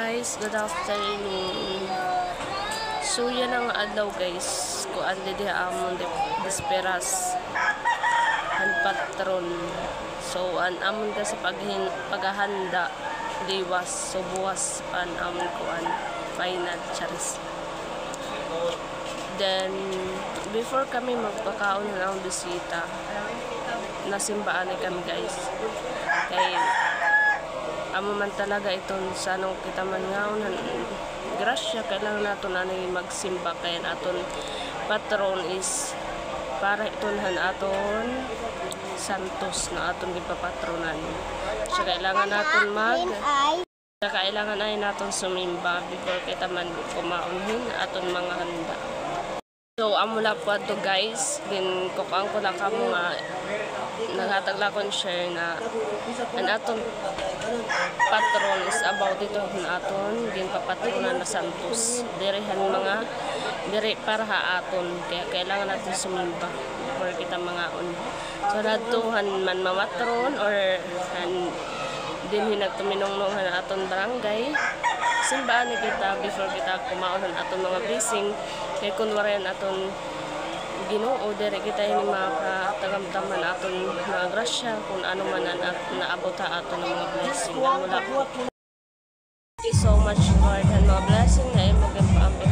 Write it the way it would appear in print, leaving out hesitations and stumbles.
guys, good afternoon. So yan ang adlaw guys, ko andi di amon desperas han patron. So an amon ka sa paghahanda diwas, so buwas pan amon ko an final charis. Then before kami magpakaon ng bisita, nasimbaan kami guys. Kay amo man talaga itong sanong kita man ngaon grasya, kailangan naton ani magsimba kay aton patron is para itunhan aton santos na aton gipapatronan. So kailangan naton kailangan ay naton sumimba before kita man kumaunhin aton mga handa. So amo la po ato guys, din kukang ko na kamo nga naghatagla ko share na an aton patron is about ito na aton din papatronan na santos dirihan mga diri para ha aton, kaya kailangan natin sumimba for kita mga on. So natuhan man mamatron or din hinagtuminong-nong aton barangay, simbaan ni kita before kita kumaon aton mga blessing, kay kunwari aton Ginoo dere kita ini makatagamtaman aton mga grasya kung ano man at naabot aton ng mga blessing. Thank you so much Lord, and mga blessing na imo gyud paambit